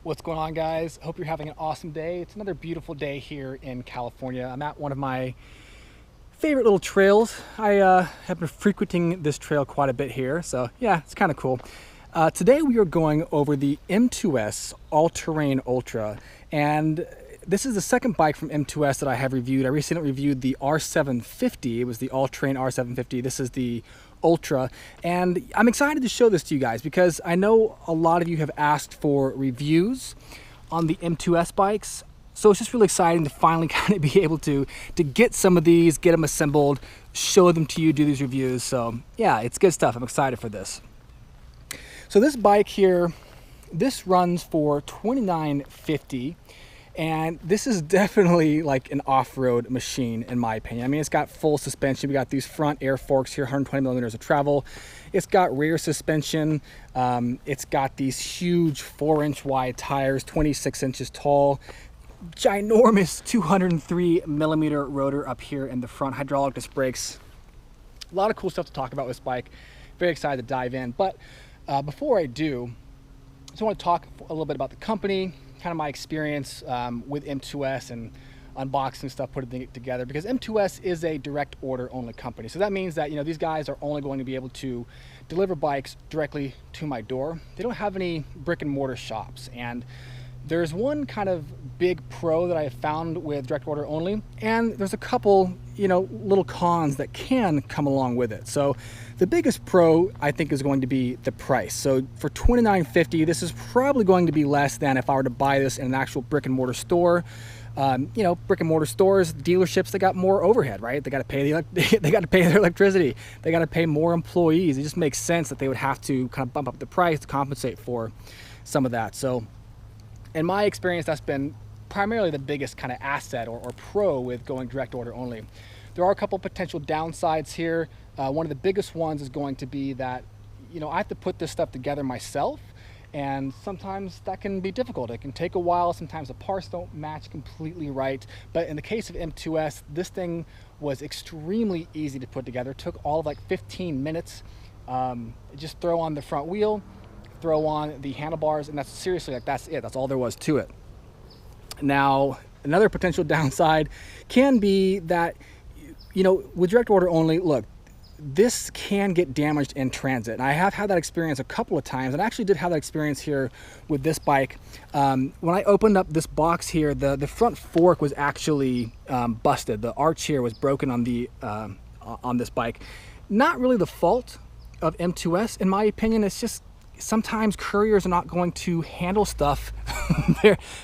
What's going on, guys? Hope you're having an awesome day. It's another beautiful day here in California. I'm at one of my favorite little trails. I have been frequenting this trail quite a bit here, so yeah, it's kind of cool. Today we are going over the M2S All-Terrain Ultra, and this is the second bike from M2S that I have reviewed. I recently reviewed the R750. It was the All-Terrain R750. This is the Ultra, and I'm excited to show this to you guys because I know a lot of you have asked for reviews on the M2S bikes, so it's just really exciting to finally kind of be able to get some of these, get them assembled, show them to you, do these reviews. So yeah, it's good stuff. I'm excited for this. So this bike here, this runs for $29.50. And this is definitely like an off-road machine, in my opinion. I mean, it's got full suspension. We got these front air forks here, 120 millimeters of travel. It's got rear suspension. It's got these huge 4-inch wide tires, 26 inches tall, ginormous 203 millimeter rotor up here in the front, hydraulic disc brakes. A lot of cool stuff to talk about with this bike. Very excited to dive in. But before I do, I just want to talk a little bit about the company, kind of my experience with M2S and unboxing stuff, putting it together, because M2S is a direct order only company. So that means that, you know, these guys are only going to be able to deliver bikes directly to my door. They don't have any brick and mortar shops. And there's one kind of big pro that I have found with direct order only, and there's a couple, you know, little cons that can come along with it. So the biggest pro, I think, is going to be the price. So for $29.50, this is probably going to be less than if I were to buy this in an actual brick and mortar store. You know, brick and mortar stores, dealerships, they got more overhead, right? They got to pay they got to pay their electricity. They got to pay more employees. It just makes sense that they would have to kind of bump up the price to compensate for some of that. So in my experience, that's been primarily the biggest kind of asset or pro with going direct order only. There are a couple potential downsides here. One of the biggest ones is going to be that, you know, I have to put this stuff together myself, and sometimes that can be difficult. It can take a while. Sometimes the parts don't match completely right. But in the case of M2S, this was extremely easy to put together. It took all of like 15 minutes. Just throw on the front wheel, throw on the handlebars, and that's seriously, like, that's it. That's all there was to it. Now, another potential downside can be that, you know, with direct order only, look, this can get damaged in transit. And I have had that experience a couple of times, and I actually did have that experience here with this bike. When I opened up this box here, the front fork was actually busted. The arch here was broken on the on this bike. Not really the fault of M2S, in my opinion. It's just sometimes couriers are not going to handle stuff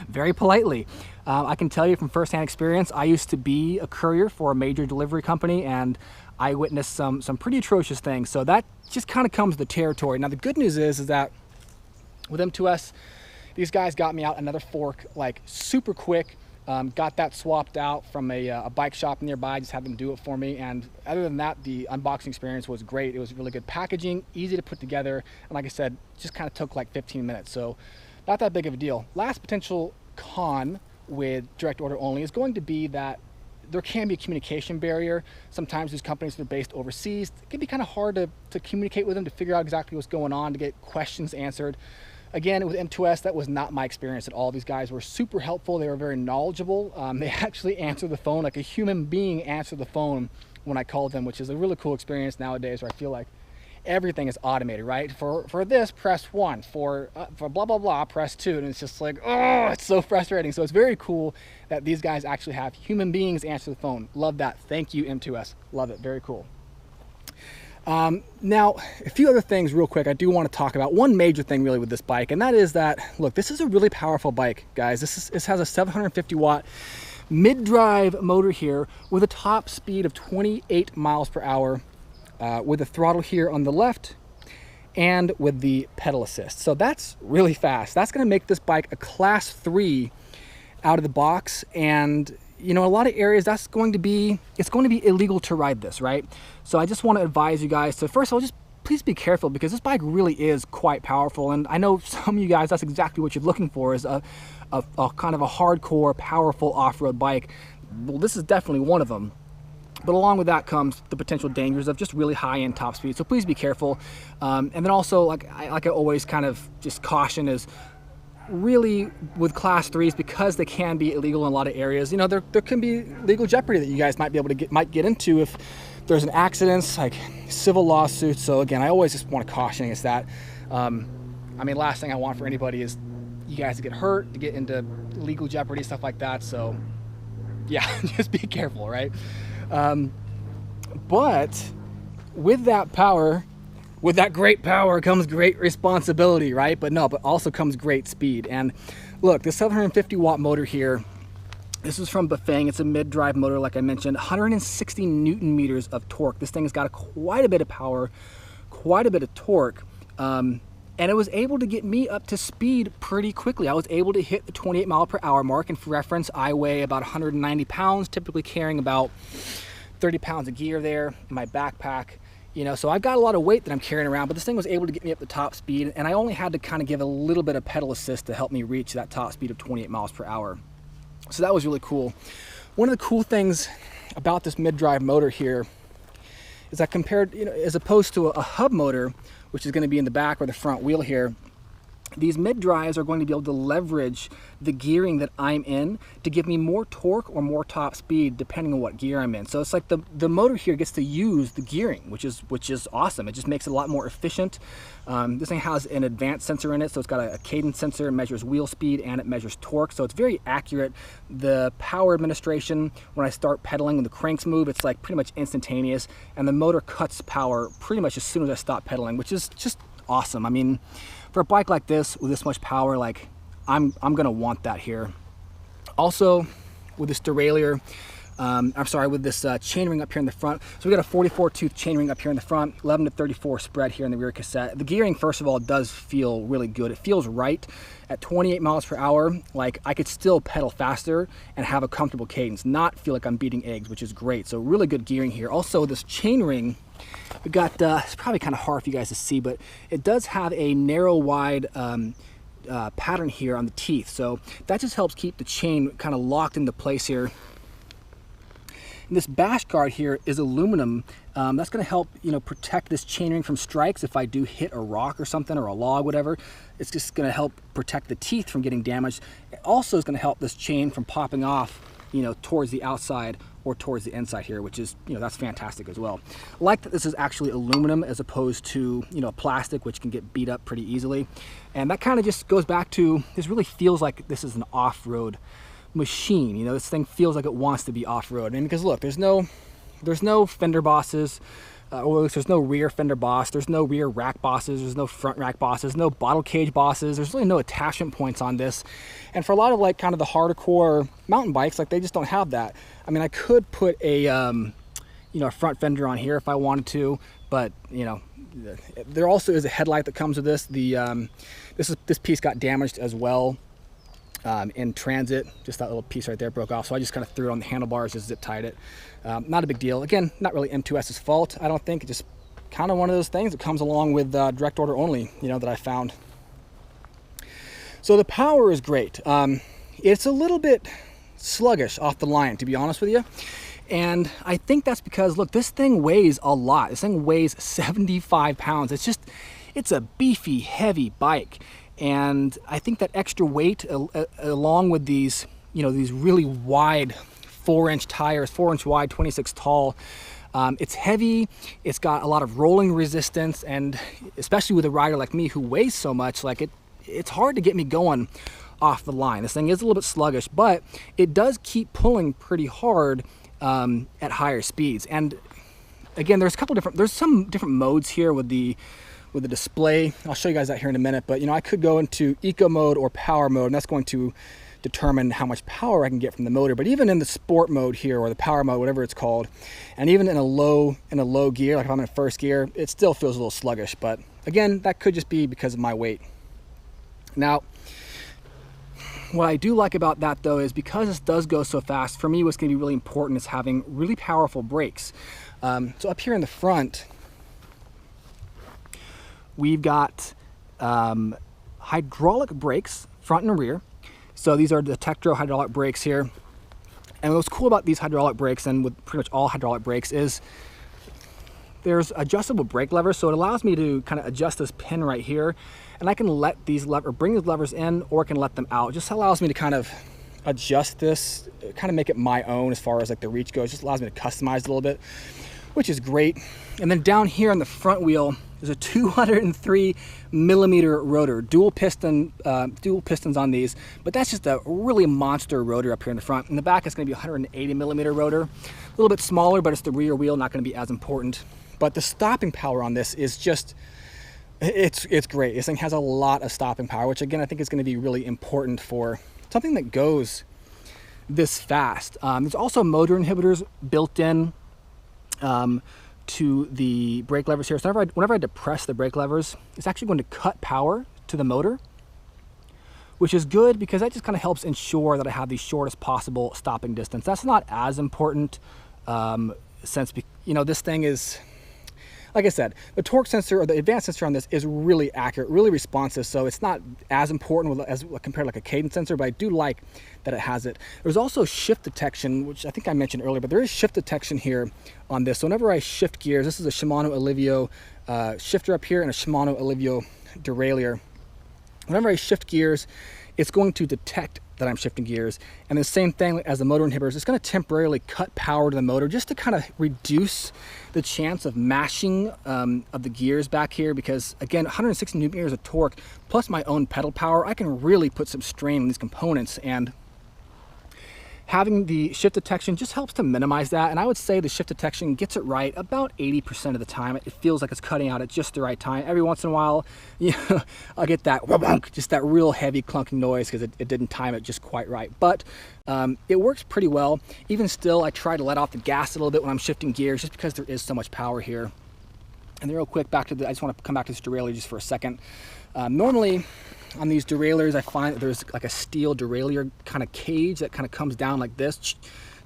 very politely. I can tell you from firsthand experience, I used to be a courier for a major delivery company, and I witnessed some pretty atrocious things. So that just kind of comes with the territory. Now the good news is that with M2S, these guys got me out another fork like super quick. Got that swapped out from a bike shop nearby. Just had them do it for me, and other than that, the unboxing experience was great. It was really good packaging, easy to put together, and like I said, just kind of took like 15 minutes, so not that big of a deal. Last potential con with direct order only is going to be that there can be a communication barrier. Sometimes these companies that are based overseas, it can be kind of hard to communicate with them, to figure out exactly what's going on, to get questions answered. Again, with M2S, that was not my experience at all. These guys were super helpful. They were very knowledgeable. They actually answered the phone like a human being answered the phone when I called them, which is a really cool experience nowadays, where I feel like everything is automated, right? For this, press 1. For blah, blah, blah, press 2. And it's just like, oh, it's so frustrating. So it's very cool that these guys actually have human beings answer the phone. Love that. Thank you, M2S. Love it. Very cool. Now, a few other things real quick I do want to talk about. One major thing really with this bike, and that is that, look, this is a really powerful bike, guys. This has a 750 watt mid-drive motor here with a top speed of 28 miles per hour, with a throttle here on the left and with the pedal assist. So that's really fast. That's going to make this bike a class 3 out of the box, and you know, a lot of areas it's going to be illegal to ride this, right? So I just want to advise you guys to, first of all, just please be careful, because this bike really is quite powerful, and I know some of you guys, that's exactly what you're looking for, is a kind of a hardcore, powerful off-road bike. Well, this is definitely one of them. But along with that comes the potential dangers of just really high-end top speed. So please be careful. And then also, like I always kind of just caution is, really with class 3s, because they can be illegal in a lot of areas, you know, there can be legal jeopardy that you guys might be able to get into if there's an accident, like civil lawsuits. So again, I always just want to caution against that. I mean, last thing I want for anybody is you guys to get hurt, to get into legal jeopardy, stuff like that. So yeah, just be careful, right? But with that power, with that great power comes great responsibility, right? But also comes great speed. And look, this 750 watt motor here, this is from Bafang. It's a mid-drive motor, like I mentioned, 160 Newton meters of torque. This thing has got quite a bit of power, quite a bit of torque. And it was able to get me up to speed pretty quickly. I was able to hit the 28 mile per hour mark. And for reference, I weigh about 190 pounds, typically carrying about 30 pounds of gear there in my backpack. You know, so I've got a lot of weight that I'm carrying around, but this thing was able to get me up to top speed, and I only had to kind of give a little bit of pedal assist to help me reach that top speed of 28 miles per hour. So that was really cool. One of the cool things about this mid-drive motor here is that compared, you know, as opposed to a hub motor, which is going to be in the back or the front wheel here, these mid-drives are going to be able to leverage the gearing that I'm in to give me more torque or more top speed depending on what gear I'm in. So it's like the motor here gets to use the gearing, which is awesome. It just makes it a lot more efficient. This thing has an advanced sensor in it, so it's got a cadence sensor. It measures wheel speed and it measures torque, so it's very accurate. The power administration, when I start pedaling and the cranks move, it's like pretty much instantaneous, and the motor cuts power pretty much as soon as I stop pedaling, which is just awesome. I mean, for a bike like this with this much power, like I'm gonna want that here. Also, with this derailleur, with this chainring up here in the front. So we got a 44 tooth chainring up here in the front, 11 to 34 spread here in the rear cassette. The gearing, first of all, does feel really good. It feels right at 28 miles per hour. Like I could still pedal faster and have a comfortable cadence, not feel like I'm beating eggs, which is great. So really good gearing here. Also, this chainring, we got, it's probably kind of hard for you guys to see, but it does have a narrow wide pattern here on the teeth. So that just helps keep the chain kind of locked into place here. And this bash guard here is aluminum. That's going to help, you know, protect this chainring from strikes if I do hit a rock or something, or a log, whatever. It's just going to help protect the teeth from getting damaged. It also is going to help this chain from popping off, you know, towards the outside or towards the inside here, which is, you know, that's fantastic as well. I like that this is actually aluminum as opposed to, you know, plastic, which can get beat up pretty easily. And that kind of just goes back to, this really feels like this is an off-road machine. You know, this thing feels like it wants to be off-road. I mean, because look, there's no fender bosses, or there's no rear fender boss, there's no rear rack bosses, there's no front rack bosses, no bottle cage bosses, there's really no attachment points on this. And for a lot of like kind of the hardcore mountain bikes, like they just don't have that. I mean, I could put a you know, a front fender on here if I wanted to, but you know, there also is a headlight that comes with this. This piece got damaged as well in transit. Just that little piece right there broke off, so I just kind of threw it on the handlebars, just zip tied it. Not a big deal. Again, not really M2S's fault, I don't think. It's just kind of one of those things that comes along with direct order only, you know, that I found. So the power is great. It's a little bit sluggish off the line, to be honest with you. And I think that's because, look, this thing weighs a lot. This thing weighs 75 pounds. It's a beefy, heavy bike. And I think that extra weight, along with these, you know, these really wide 4-inch tires, 4-inch wide, 26 tall, it's heavy, it's got a lot of rolling resistance, and especially with a rider like me who weighs so much, like it's hard to get me going off the line. This thing is a little bit sluggish, but it does keep pulling pretty hard at higher speeds. And again, there's some different modes here with the display. I'll show you guys that here in a minute, but you know, I could go into eco mode or power mode, and that's going to determine how much power I can get from the motor. But even in the sport mode here, or the power mode, whatever it's called, and even in a low gear, like if I'm in first gear, it still feels a little sluggish. But again, that could just be because of my weight. Now, what I do like about that though is because this does go so fast, for me what's going to be really important is having really powerful brakes. So up here in the front, we've got hydraulic brakes, front and rear. So these are the Tektro hydraulic brakes here. And what's cool about these hydraulic brakes, and with pretty much all hydraulic brakes, is there's adjustable brake levers. So it allows me to kind of adjust this pin right here. And and I can let these bring these levers in, or I can let them out. It just allows me to kind of adjust this, kind of make it my own as far as like the reach goes. It just allows me to customize it a little bit, which is great. And then down here on the front wheel, there's a 203 millimeter rotor, dual pistons on these, but that's just a really monster rotor up here in the front. In the back, it's going to be 180 millimeter rotor, a little bit smaller, but it's the rear wheel, not going to be as important. But the stopping power on this is just, it's great. This thing has a lot of stopping power, which again, I think is going to be really important for something that goes this fast. There's also motor inhibitors built in to the brake levers here. So whenever I depress the brake levers, it's actually going to cut power to the motor, which is good because that just kind of helps ensure that I have the shortest possible stopping distance. That's not as important since, you know, this thing is, like I said, the torque sensor or the advanced sensor on this is really accurate, really responsive, so it's not as important as compared to like a Cadence sensor, but I do like that it has it. There's also shift detection, which I think I mentioned earlier, but there is shift detection here on this. So whenever I shift gears, this is a Shimano Alivio shifter up here and a Shimano Alivio derailleur. Whenever I shift gears, it's going to detect that I'm shifting gears. And the same thing as the motor inhibitors, it's going to temporarily cut power to the motor just to kind of reduce the chance of mashing of the gears back here, because again, 160 newton meters of torque plus my own pedal power, I can really put some strain on these components, and having the shift detection just helps to minimize that. And I would say the shift detection gets it right about 80% of the time. It feels like it's cutting out at just the right time. Every once in a while, you know, I'll get that just that real heavy clunking noise because it didn't time it just quite right. But it works pretty well. Even still, I try to let off the gas a little bit when I'm shifting gears just because there is so much power here. And then real quick, I just want to come back to this derailleur just for a second. Normally, on these derailleurs, I find that there's like a steel derailleur kind of cage that kind of comes down like this,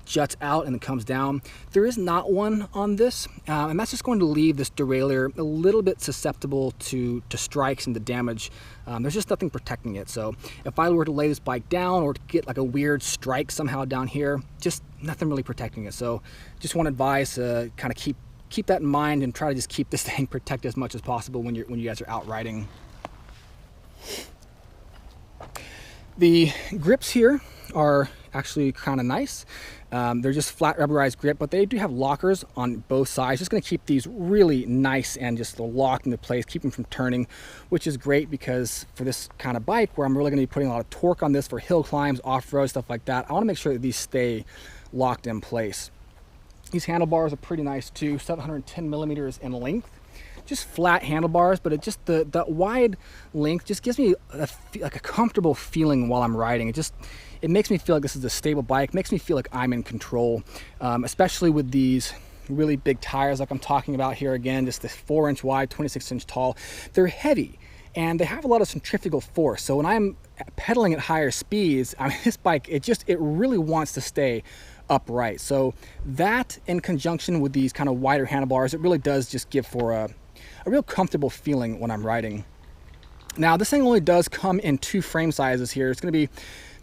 juts out and then comes down. There is not one on this, and that's just going to leave this derailleur a little bit susceptible to strikes and to damage. There's just nothing protecting it. So if I were to lay this bike down or to get like a weird strike somehow down here, just nothing really protecting it. So just want to advise to kind of keep that in mind and try to just keep this thing protected as much as possible when you guys are out riding. The grips here are actually kind of nice. They're just flat rubberized grip, but they do have lockers on both sides. Just going to keep these really nice and just locked into place, keep them from turning, which is great because for this kind of bike where I'm really going to be putting a lot of torque on this for hill climbs, off-road, stuff like that, I want to make sure that these stay locked in place. These handlebars are pretty nice too, 710 millimeters in length. Just flat handlebars, but it just the wide length just gives me like a comfortable feeling while I'm riding. It makes me feel like this is a stable bike, makes me feel like I'm in control, especially with these really big tires like I'm talking about here. Again, just the 4-inch wide, 26-inch tall. They're heavy and they have a lot of centrifugal force, so when I'm pedaling at higher speeds, I mean, this bike, it really wants to stay upright. So that in conjunction with these kind of wider handlebars, it really does just give for a real comfortable feeling when I'm riding. Now this thing only does come in 2 frame sizes here. It's going to be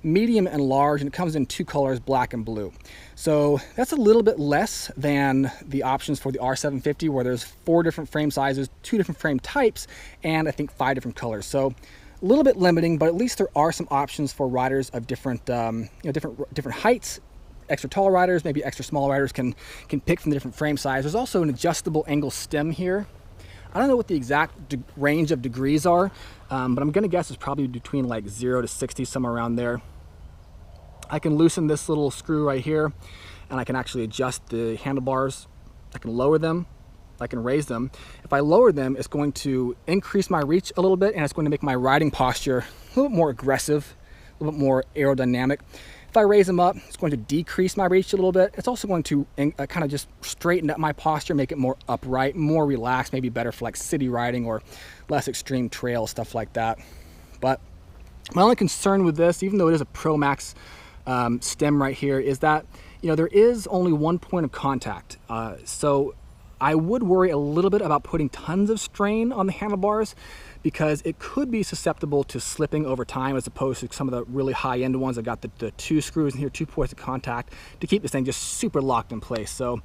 medium and large, and it comes in 2 colors, black and blue. So that's a little bit less than the options for the R750, where there's 4 different frame sizes, 2 different frame types, and I think 5 different colors. So a little bit limiting, but at least there are some options for riders of different different heights. Extra tall riders, maybe extra small riders can pick from the different frame size. There's also an adjustable angle stem here. I don't know what the exact range of degrees are, but I'm gonna guess it's probably between like 0 to 60, somewhere around there. I can loosen this little screw right here, and I can actually adjust the handlebars. I can lower them, I can raise them. If I lower them, it's going to increase my reach a little bit, and it's going to make my riding posture a little bit more aggressive, a little bit more aerodynamic. If I raise them up, it's going to decrease my reach a little bit. It's also going to kind of just straighten up my posture, make it more upright, more relaxed, maybe better for like city riding or less extreme trail, stuff like that. But my only concern with this, even though it is a Pro Max stem right here, is that, you know, there is only 1 point of contact. So I would worry a little bit about putting tons of strain on the handlebars, because it could be susceptible to slipping over time, as opposed to some of the really high-end ones that got the 2 screws in here, 2 points of contact to keep this thing just super locked in place. So,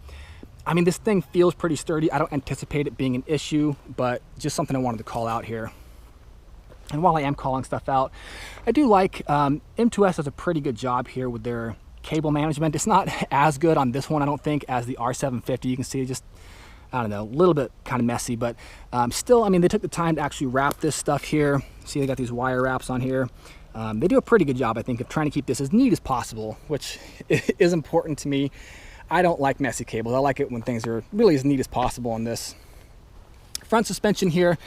I mean, this thing feels pretty sturdy. I don't anticipate it being an issue, but just something I wanted to call out here. And while I am calling stuff out, I do like M2S does a pretty good job here with their cable management. It's not as good on this one, I don't think, as the R750. You can see just, I don't know, a little bit kind of messy, but still, I mean, they took the time to actually wrap this stuff here. See, they got these wire wraps on here. They do a pretty good job, I think, of trying to keep this as neat as possible, which is important to me. I don't like messy cables. I like it when things are really as neat as possible on this. Front suspension here,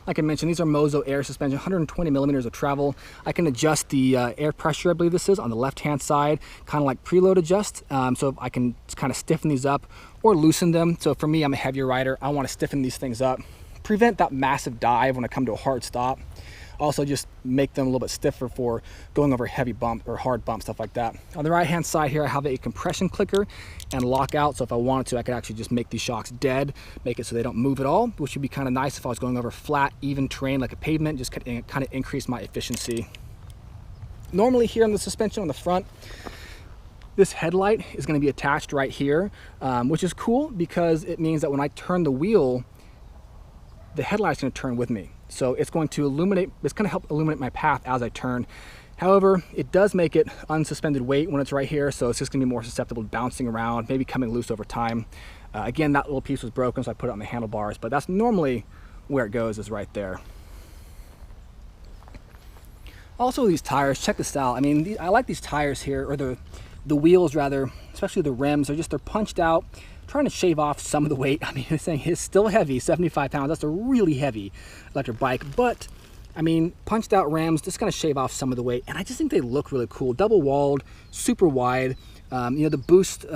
like I mentioned, these are Mozo air suspension, 120 millimeters of travel. I can adjust the air pressure, I believe this is, on the left-hand side, kind of like preload adjust. So I can kind of stiffen these up or loosen them. So for me, I'm a heavier rider. I want to stiffen these things up, prevent that massive dive when I come to a hard stop. Also just make them a little bit stiffer for going over heavy bump or hard bump, stuff like that. On the right-hand side here, I have a compression clicker and lockout. So if I wanted to, I could actually just make these shocks dead, make it so they don't move at all, which would be kind of nice if I was going over flat, even terrain like a pavement, just kind of increase my efficiency. Normally here on the suspension on the front, this headlight is going to be attached right here, which is cool because it means that when I turn the wheel, the headlight's going to turn with me. So it's going to illuminate, it's going to help illuminate my path as I turn. However, it does make it unsuspended weight when it's right here, so it's just going to be more susceptible to bouncing around, maybe coming loose over time. Again, that little piece was broken, so I put it on the handlebars, but that's normally where it goes, is right there. Also, these tires, check this out. I mean, I like these tires here, or the wheels rather, especially the rims. They're punched out, trying to shave off some of the weight. I mean, this thing is still heavy, 75 pounds. That's a really heavy electric bike, but I mean, punched out rims, just gonna shave off some of the weight. And I just think they look really cool. Double walled, super wide. You know, the boost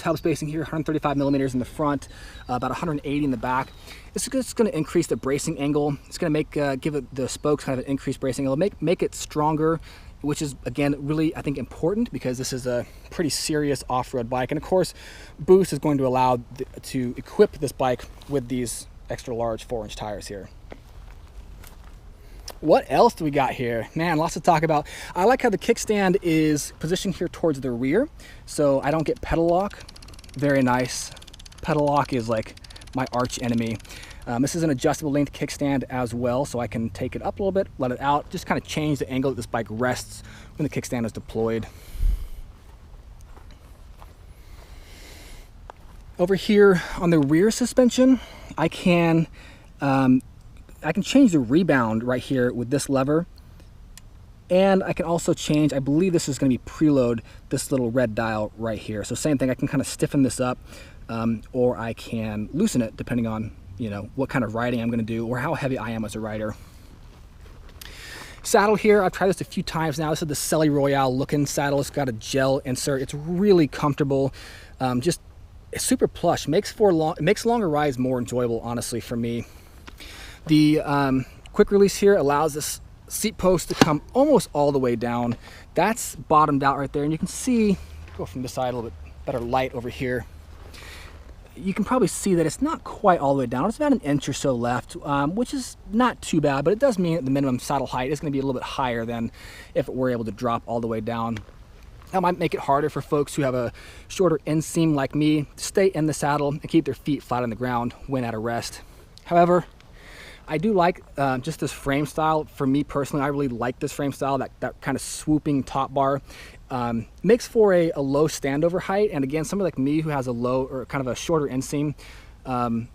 hub spacing here, 135 millimeters in the front, about 180 in the back. It's just going to increase the bracing angle. It's going to make give it the spokes kind of an increased bracing angle, make it stronger, which is again really, I think, important because this is a pretty serious off-road bike. And of course, Boost is going to allow to equip this bike with these extra large 4-inch tires here. What else do we got here? Man, lots to talk about. I like how the kickstand is positioned here towards the rear, so I don't get pedal lock. Very nice. Pedal lock is like my arch enemy. This is an adjustable length kickstand as well, so I can take it up a little bit, let it out, just kind of change the angle that this bike rests when the kickstand is deployed. Over here on the rear suspension, I can change the rebound right here with this lever, and I can also change, I believe this is going to be preload, this little red dial right here. So same thing, I can kind of stiffen this up, or I can loosen it depending on, you know, what kind of riding I'm going to do or how heavy I am as a rider. Saddle here, I've tried this a few times now. This is the Selly Royale looking saddle. It's got a gel insert. It's really comfortable. Just it's super plush. Makes longer rides more enjoyable, honestly, for me. The quick release here allows this seat post to come almost all the way down. That's bottomed out right there, and you can see, go from this side a little bit better light over here. You can probably see that it's not quite all the way down. It's about an inch or so left, which is not too bad, but it does mean that the minimum saddle height is going to be a little bit higher than if it were able to drop all the way down. That might make it harder for folks who have a shorter inseam like me to stay in the saddle and keep their feet flat on the ground when at a rest. However, I do like just this frame style. For me personally, I really like this frame style, that kind of swooping top bar. Makes for a low standover height, and again, somebody like me who has a low or kind of a shorter inseam,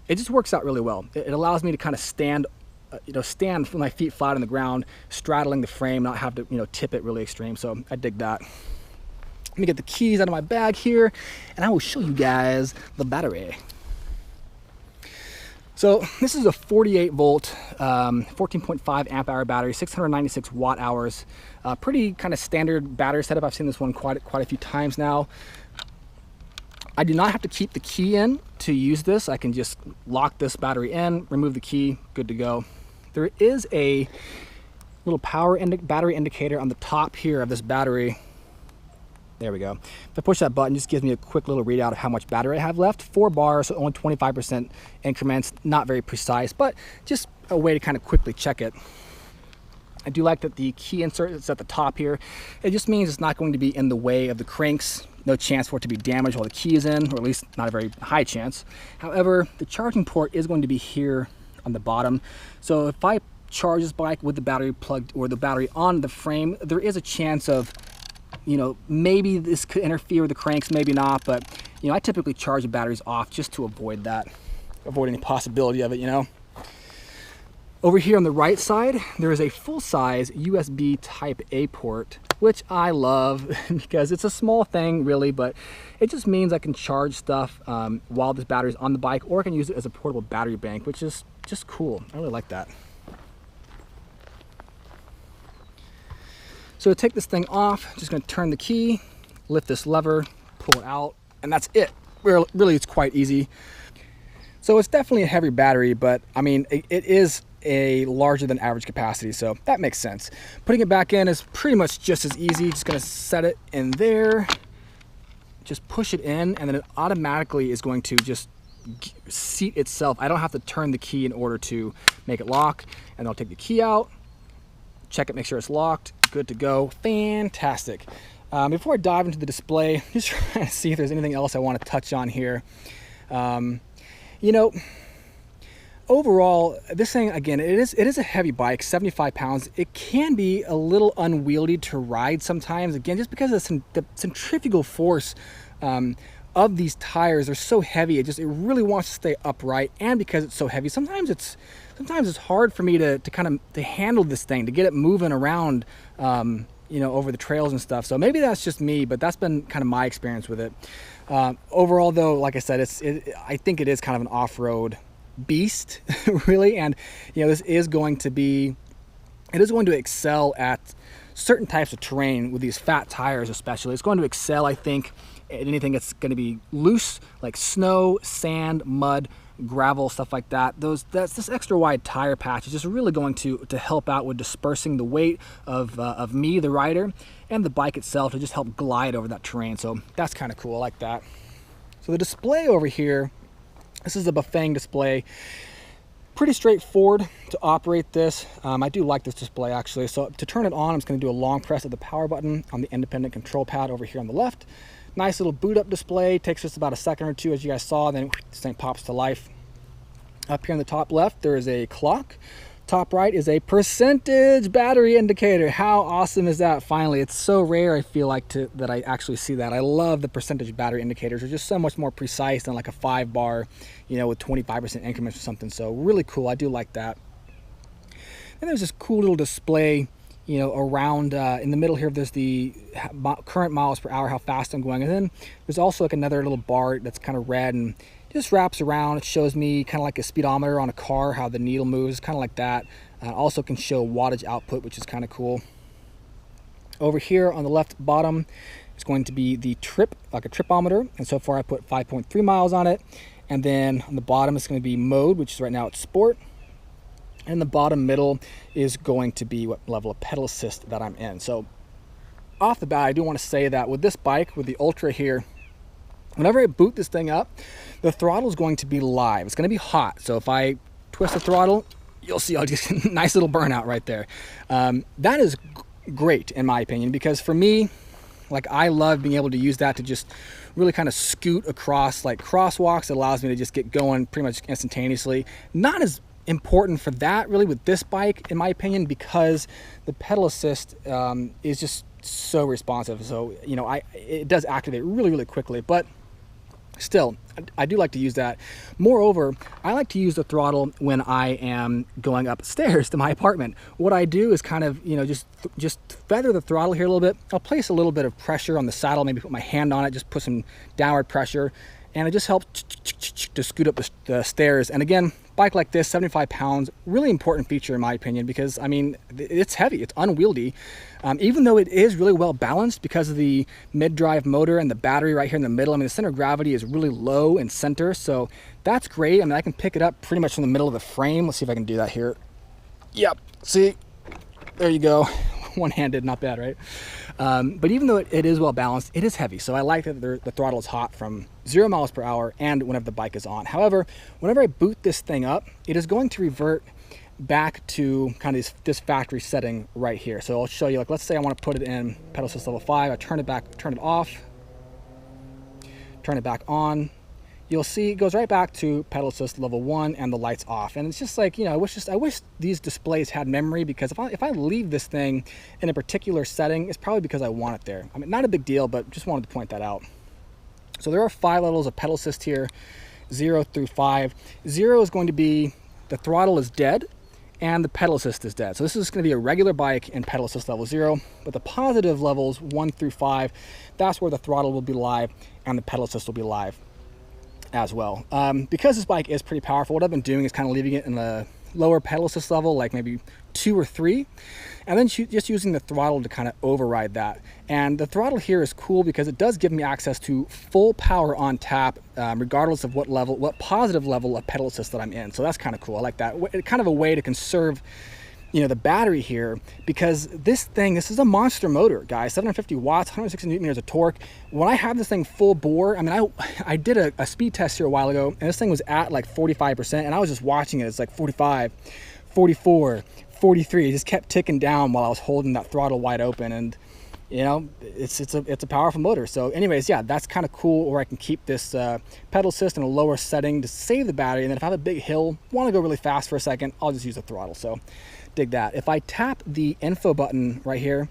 it just works out really well. It allows me to kind of stand with my feet flat on the ground, straddling the frame, not have to, you know, tip it really extreme. So I dig that. Let me get the keys out of my bag here, and I will show you guys the battery. So this is a 48 volt, 14.5 amp hour battery, 696 watt hours. Pretty kind of standard battery setup. I've seen this one quite a few times now. I do not have to keep the key in to use this. I can just lock this battery in, remove the key, good to go. There is a little battery indicator on the top here of this battery. There we go. If I push that button, it just gives me a quick little readout of how much battery I have left. 4 bars, so only 25% increments, not very precise, but just a way to kind of quickly check it. I do like that the key insert is at the top here. It just means it's not going to be in the way of the cranks. No chance for it to be damaged while the key is in, or at least not a very high chance. However, the charging port is going to be here on the bottom. So if I charge this bike with the battery plugged or the battery on the frame, there is a chance of, you know, maybe this could interfere with the cranks, maybe not, but, you know, I typically charge the batteries off just to avoid that, avoid any possibility of it, you know. Over here on the right side, there is a full-size USB Type A port, which I love because it's a small thing really, but it just means I can charge stuff while this battery is on the bike, or I can use it as a portable battery bank, which is just cool. I really like that. So to take this thing off, just gonna turn the key, lift this lever, pull it out, and that's it. Really, it's quite easy. So it's definitely a heavy battery, but I mean, it is a larger than average capacity, so that makes sense. Putting it back in is pretty much just as easy. Just gonna set it in there, just push it in, and then it automatically is going to just seat itself. I don't have to turn the key in order to make it lock, and I'll take the key out, check it, make sure it's locked, good to go. Fantastic. Before I dive into the display, just trying to see if there's anything else I want to touch on here. You know, overall, this thing, again, it is a heavy bike, 75 pounds. It can be a little unwieldy to ride sometimes, again, just because of the centrifugal force of these tires are so heavy. It really wants to stay upright, and because it's so heavy, sometimes it's hard for me to handle this thing, to get it moving around, you know, over the trails and stuff. So maybe that's just me, but that's been kind of my experience with it. Overall, though, like I said, I think it is kind of an off-road beast, really. And you know, this is going to excel at certain types of terrain with these fat tires, especially. It's going to excel, I think, at anything that's going to be loose, like snow, sand, mud, gravel, stuff like that. This extra wide tire patch is just really going to help out with dispersing the weight of me, the rider, and the bike itself, to just help glide over that terrain. So that's kind of cool. I like that. So the display over here, this is a Bafang display. Pretty straightforward to operate this. I do like this display, actually. So to turn it on, I'm just going to do a long press of the power button on the independent control pad over here on the left. Nice little boot up display. Takes just about a second or two, as you guys saw, then this thing pops to life. Up here on the top left, there is a clock. Top right is a percentage battery indicator. How awesome is that? Finally, it's so rare, I feel like, that I actually see that. I love the percentage battery indicators. They're just so much more precise than like a 5-bar, you know, with 25% increments or something. So really cool. I do like that. And there's this cool little display, you know, around in the middle here. There's the current miles per hour, how fast I'm going, and then there's also like another little bar that's kind of red and just wraps around. It shows me kind of like a speedometer on a car, how the needle moves, kind of like that. Also can show wattage output, which is kind of cool. Over here on the left bottom is going to be the trip, like a tripometer, and so far I put 5.3 miles on it. And then on the bottom it's going to be mode, which is right now it's sport. And the bottom middle is going to be what level of pedal assist that I'm in. So off the bat, I do want to say that with this bike, with the Ultra here, whenever I boot this thing up, the throttle is going to be live. It's going to be hot. So if I twist the throttle, you'll see I'll just nice little burnout right there. That is great in my opinion, because for me, like, I love being able to use that to just really kind of scoot across like crosswalks. It allows me to just get going pretty much instantaneously. Not as important for that really with this bike, in my opinion, because the pedal assist is just so responsive. So, you know, it does activate really, really quickly, but still, I do like to use that. Moreover, I like to use the throttle when I am going upstairs to my apartment. What I do is kind of, you know, just feather the throttle here a little bit. I'll place a little bit of pressure on the saddle, maybe put my hand on it, just put some downward pressure, and it just helps to scoot up the stairs. And again, bike like this, 75 pounds, really important feature in my opinion, because I mean, it's heavy, it's unwieldy. Even though it is really well balanced because of the mid-drive motor and the battery right here in the middle. I mean, the center of gravity is really low in center, so that's great. I mean, I can pick it up pretty much from the middle of the frame. Let's see if I can do that here. Yep, see, there you go. One-handed, not bad, right? But even though it is well balanced, it is heavy. So I like that the throttle is hot from 0 miles per hour and whenever the bike is on. However, whenever I boot this thing up, it is going to revert back to kind of this factory setting right here. So I'll show you, like, let's say I want to put it in pedal assist level 5. I turn it back, turn it off, turn it back on. you'll see it goes right back to pedal assist level 1 and the lights off. And it's just like, you know, I wish these displays had memory, because if I leave this thing in a particular setting, it's probably because I want it there. I mean, not a big deal, but just wanted to point that out. So there are 5 levels of pedal assist here, 0 through 5. 0 is going to be the throttle is dead and the pedal assist is dead. So this is going to be a regular bike in pedal assist level 0, but the positive levels 1 through 5, that's where the throttle will be live and the pedal assist will be live as well. Because this bike is pretty powerful, what I've been doing is kind of leaving it in a lower pedal assist level, like maybe 2 or 3, and then just using the throttle to kind of override that. And the throttle here is cool because it does give me access to full power on tap, regardless of what positive level of pedal assist that I'm in. So that's kind of cool. I like that. Kind of a way to conserve, you know, the battery here, because this is a monster motor, guys. 750 watts, 160 newton meters of torque. When I have this thing full bore, I mean, I did a speed test here a while ago, and this thing was at like 45%, and I was just watching it. It's like 45, 44, 43. It just kept ticking down while I was holding that throttle wide open, and you know, it's a powerful motor. So anyways, yeah, that's kind of cool, or I can keep this pedal assist in a lower setting to save the battery, and then if I have a big hill, want to go really fast for a second, I'll just use the throttle. So dig that. If I tap the info button right here,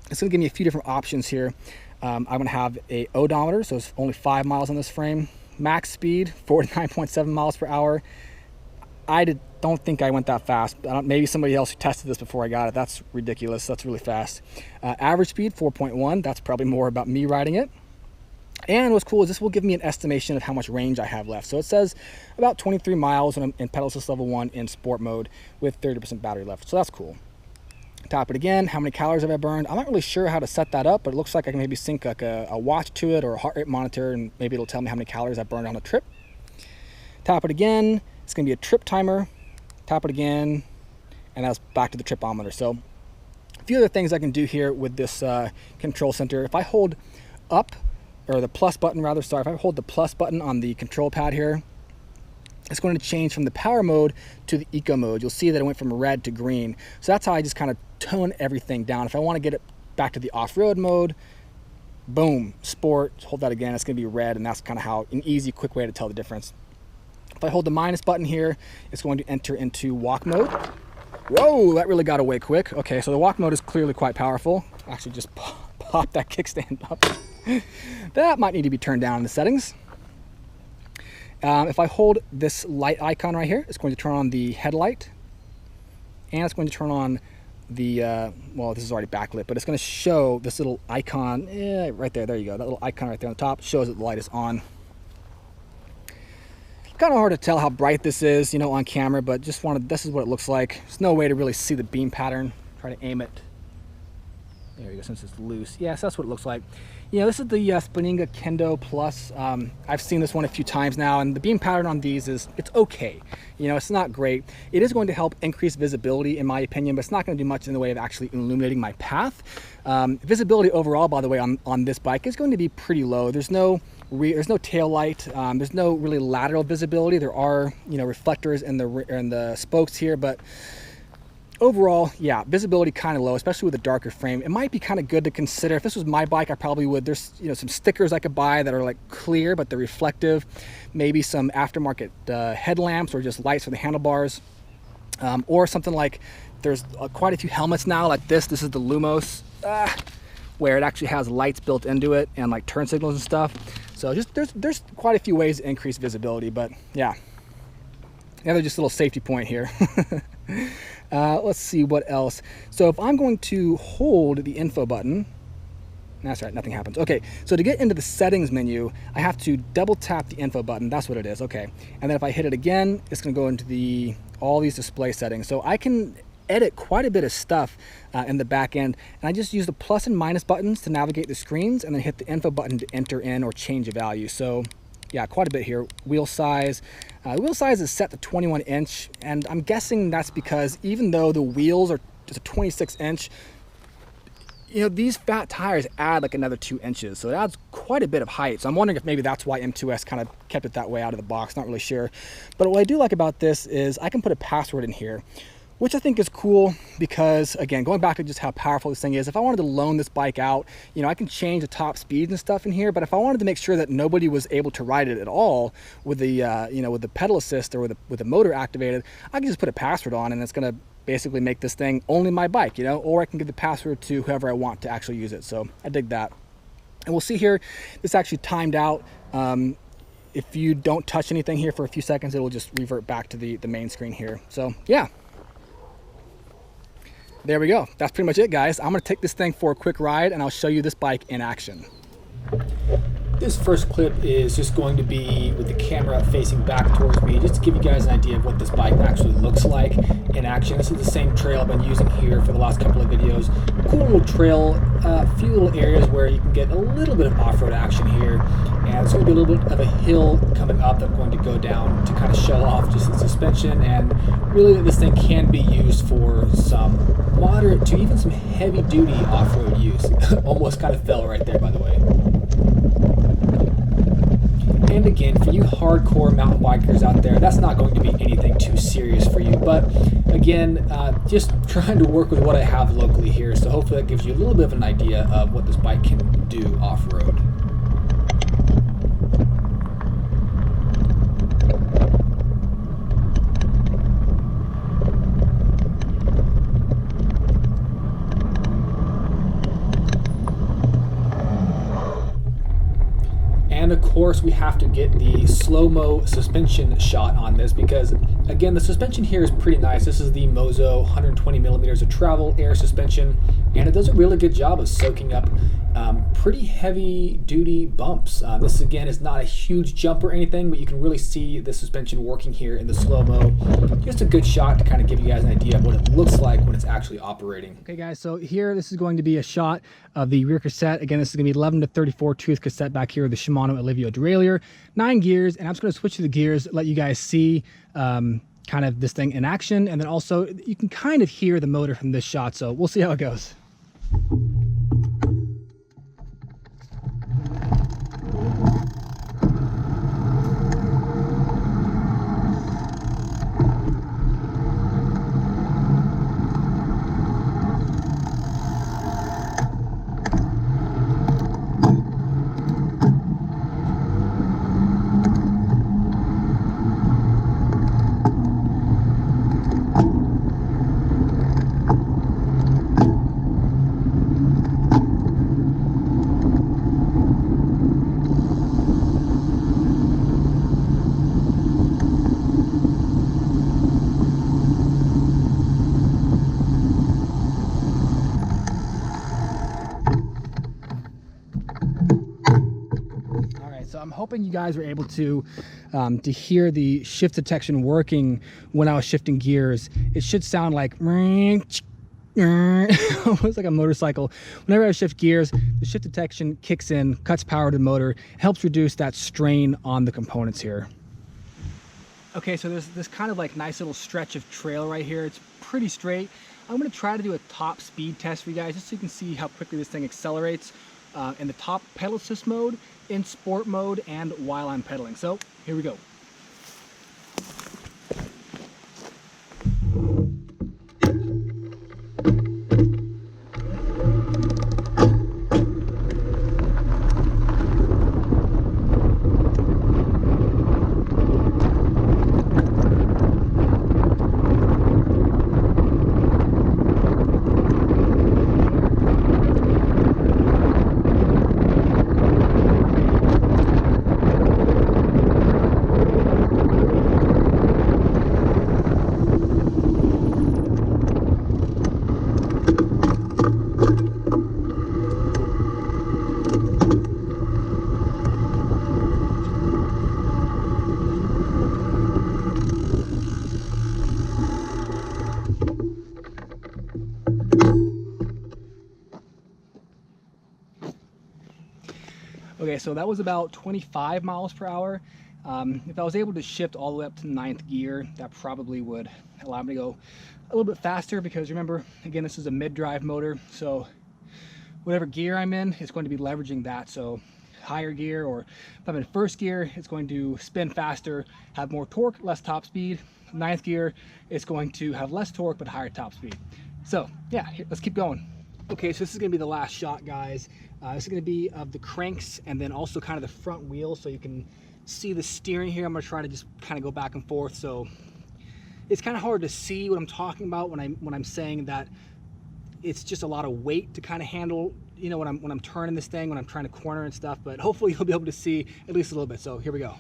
it's going to give me a few different options here. I'm going to have a odometer, so it's only 5 miles on this frame. Max speed, 49.7 miles per hour. Don't think I went that fast. Maybe somebody else who tested this before I got it. That's ridiculous. That's really fast. Average speed, 4.1. That's probably more about me riding it. And what's cool is this will give me an estimation of how much range I have left. So it says about 23 miles when I'm in pedal assist level 1 in sport mode with 30% battery left. So that's cool. Tap it again. How many calories have I burned? I'm not really sure how to set that up, but it looks like I can maybe sync like a watch to it or a heart rate monitor, and maybe it'll tell me how many calories I burned on a trip. Tap it again. It's going to be a trip timer. Tap it again, and that's back to the tripometer. So a few other things I can do here with this control center. If I hold up, or the plus button rather, sorry, if I hold the plus button on the control pad here, it's going to change from the power mode to the eco mode. You'll see that it went from red to green. So that's how I just kind of tone everything down. If I want to get it back to the off-road mode, boom, sport, hold that again, it's going to be red, and that's kind of how an easy, quick way to tell the difference. If I hold the minus button here, it's going to enter into walk mode. Whoa, that really got away quick. Okay, so the walk mode is clearly quite powerful. Actually just pop that kickstand up. That might need to be turned down in the settings. If I hold this light icon right here, it's going to turn on the headlight, and it's going to turn on the, well, this is already backlit, but it's going to show this little icon, right there, there you go. That little icon right there on the top shows that the light is on. Kind of hard to tell how bright this is, you know, on camera, but just this is what it looks like. There's no way to really see the beam pattern. Try to aim it. There you go, since it's loose. Yes, that's what it looks like. You know, this is the Spinninga Kendo Plus. I've seen this one a few times now, and the beam pattern on these it's okay. You know, it's not great. It is going to help increase visibility, in my opinion, but it's not going to do much in the way of actually illuminating my path. Visibility overall, by the way, on this bike is going to be pretty low. There's no tail light. There's no really lateral visibility. There are, you know, reflectors in the spokes here, but overall, yeah, visibility kind of low, especially with a darker frame. It might be kind of good to consider. If this was my bike, I probably would. There's, you know, some stickers I could buy that are like clear, but they're reflective. Maybe some aftermarket headlamps or just lights for the handlebars, or something like there's quite a few helmets now like this. This is the Lumos, where it actually has lights built into it and like turn signals and stuff. So just there's quite a few ways to increase visibility, but yeah. Another just little safety point here. Let's see what else. So if I'm going to hold the info button, that's right, nothing happens. Okay, so to get into the settings menu, I have to double tap the info button. That's what it is, okay. And then if I hit it again, it's gonna go into all these display settings. So I can edit quite a bit of stuff in the back end, and I just use the plus and minus buttons to navigate the screens, and then hit the info button to enter in or change a value. So yeah, quite a bit here. Wheel size. The wheel size is set to 21 inch, and I'm guessing that's because even though the wheels are just a 26 inch, you know, these fat tires add like another 2 inches, so it adds quite a bit of height. So I'm wondering if maybe that's why M2S kind of kept it that way out of the box. Not really sure. But what I do like about this is I can put a password in here. which I think is cool because, again, going back to just how powerful this thing is, if I wanted to loan this bike out, you know, I can change the top speeds and stuff in here, but if I wanted to make sure that nobody was able to ride it at all with the, you know, with the pedal assist or with the motor activated, I can just put a password on and it's going to basically make this thing only my bike, you know, or I can give the password to whoever I want to actually use it. So I dig that. And we'll see here, this actually timed out. If you don't touch anything here for a few seconds, it will just revert back to the main screen here. So yeah. There we go. That's pretty much it, guys. I'm going to take this thing for a quick ride and I'll show you this bike in action. This first clip is just going to be with the camera facing back towards me, just to give you guys an idea of what this bike actually looks like in action. This is the same trail I've been using here for the last couple of videos. Cool little trail, a few little areas where you can get a little bit of off-road action here. And it's going to be a little bit of a hill coming up that I'm going to go down to kind of show off just the suspension, and really this thing can be used for some moderate to even some heavy duty off-road use. Almost kind of fell right there, by the way. And again, for you hardcore mountain bikers out there, that's not going to be anything too serious for you. But again, just trying to work with what I have locally here. So hopefully that gives you a little bit of an idea of what this bike can do off-road. And of course we have to get the slow-mo suspension shot on this because, again, the suspension here is pretty nice. This is the Mozo 120 millimeters of travel air suspension, and it does a really good job of soaking up pretty heavy duty bumps. This again is not a huge jump or anything, but you can really see the suspension working here in the slow-mo. Just a good shot to kind of give you guys an idea of what it looks like when it's actually operating. Okay guys, so here this is going to be a shot of the rear cassette. Again, this is going to be 11 to 34 tooth cassette back here with the Shimano Alivio derailleur, 9 gears, and I'm just going to switch to the gears, let you guys see kind of this thing in action, and then also you can kind of hear the motor from this shot, so we'll see how it goes. So I'm hoping you guys were able to hear the shift detection working when I was shifting gears. It should sound like almost like a motorcycle. Whenever I shift gears, the shift detection kicks in, cuts power to the motor, helps reduce that strain on the components here. Okay, so there's this kind of like nice little stretch of trail right here. It's pretty straight. I'm going to try to do a top speed test for you guys just so you can see how quickly this thing accelerates in the top pedal assist mode, in sport mode, and while I'm pedaling. So here we go. Okay, so that was about 25 miles per hour. If I was able to shift all the way up to 9th gear, that probably would allow me to go a little bit faster, because remember, again, this is a mid-drive motor, so whatever gear I'm in, it's going to be leveraging that. So higher gear, or if I'm in first gear, it's going to spin faster, have more torque, less top speed. Ninth gear, it's going to have less torque, but higher top speed. So yeah, let's keep going. Okay, so this is gonna be the last shot, guys. This is gonna be of the cranks and then also kind of the front wheel, so you can see the steering here. I'm gonna try to just kind of go back and forth. So it's kind of hard to see what I'm talking about when I'm saying that it's just a lot of weight to kind of handle, you know, when I'm turning this thing, when I'm trying to corner and stuff, but hopefully you'll be able to see at least a little bit. So here we go.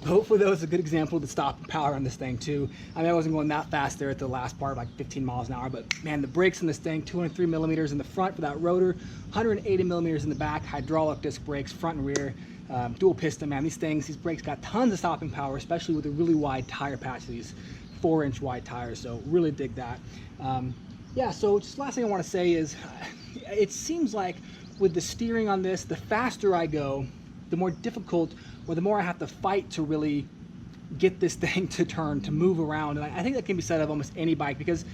Hopefully that was a good example of the stop and power on this thing too. I mean, I wasn't going that fast there at the last part, like 15 miles an hour, but man, the brakes in this thing, 203 millimeters in the front for that rotor, 180 millimeters in the back, hydraulic disc brakes, front and rear, dual piston, man, these brakes got tons of stopping power, especially with the really wide tire patch, these 4-inch wide tires, so really dig that. Yeah, so just last thing I want to say is, it seems like with the steering on this, the faster I go, the more difficult, or the more I have to fight to really get this thing to turn, to move around. And I think that can be said of almost any bike, because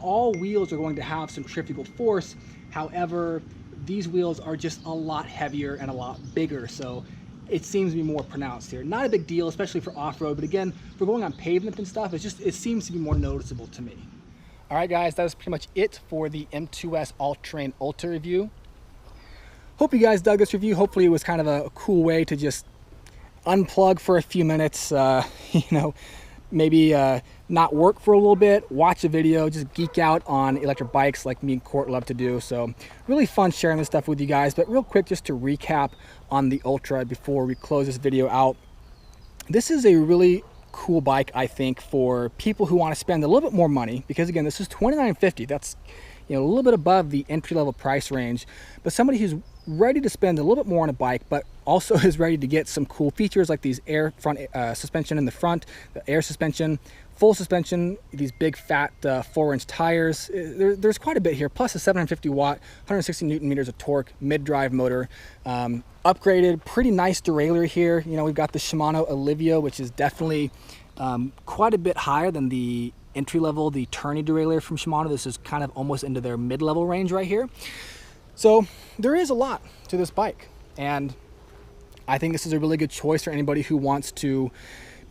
all wheels are going to have centrifugal force. However, these wheels are just a lot heavier and a lot bigger, so it seems to be more pronounced here. Not a big deal, especially for off-road, but again, for going on pavement and stuff, it seems to be more noticeable to me. All right, guys, that was pretty much it for the M2S All-Terrain Ultra review. Hope you guys dug this review. Hopefully it was kind of a cool way to just unplug for a few minutes, you know, maybe not work for a little bit, watch a video, just geek out on electric bikes like me and Court love to do. So really fun sharing this stuff with you guys. But real quick, just to recap on the Ultra before we close this video out. This is a really cool bike, I think, for people who want to spend a little bit more money, because again, this is $29.50. That's, you know, a little bit above the entry-level price range, but somebody who's ready to spend a little bit more on a bike, but also is ready to get some cool features like these air front suspension in the front, the air suspension, full suspension, these big fat 4-inch tires. There's quite a bit here, plus a 750 watt, 160 Newton meters of torque, mid-drive motor, upgraded, pretty nice derailleur here. You know, we've got the Shimano Alivio, which is definitely quite a bit higher than the entry level, the Tourney derailleur from Shimano. This is kind of almost into their mid-level range right here. So there is a lot to this bike, and I think this is a really good choice for anybody who wants to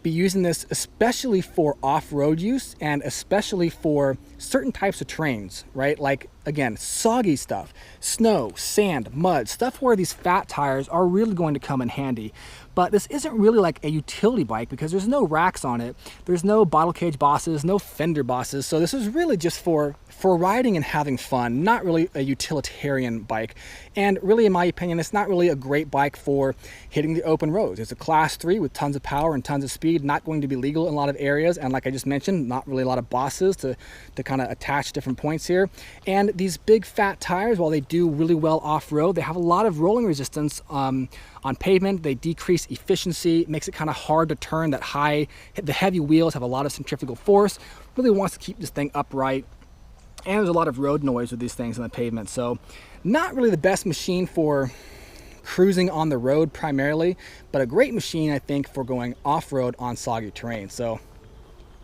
be using this, especially for off-road use and especially for certain types of terrains, right? Like, again, soggy stuff, snow, sand, mud, stuff where these fat tires are really going to come in handy. But this isn't really like a utility bike because there's no racks on it. There's no bottle cage bosses, no fender bosses. So this is really just for riding and having fun, not really a utilitarian bike. And really, in my opinion, it's not really a great bike for hitting the open roads. It's a class 3 with tons of power and tons of speed, not going to be legal in a lot of areas. And like I just mentioned, not really a lot of bosses to kind of attach different points here. And these big fat tires, while they do really well off-road, they have a lot of rolling resistance on pavement. They decrease efficiency, makes it kind of hard to turn. The heavy wheels have a lot of centrifugal force, really wants to keep this thing upright. And there's a lot of road noise with these things on the pavement. So not really the best machine for cruising on the road primarily, but a great machine, I think, for going off-road on soggy terrain. So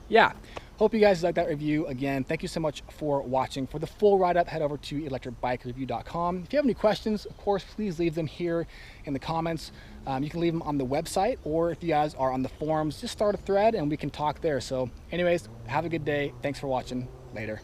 yeah, hope you guys liked that review. Again, thank you so much for watching. For the full write-up, head over to ElectricBikeReview.com. If you have any questions, of course, please leave them here in the comments. You can leave them on the website, or if you guys are on the forums, just start a thread and we can talk there. So anyways, have a good day. Thanks for watching. Later.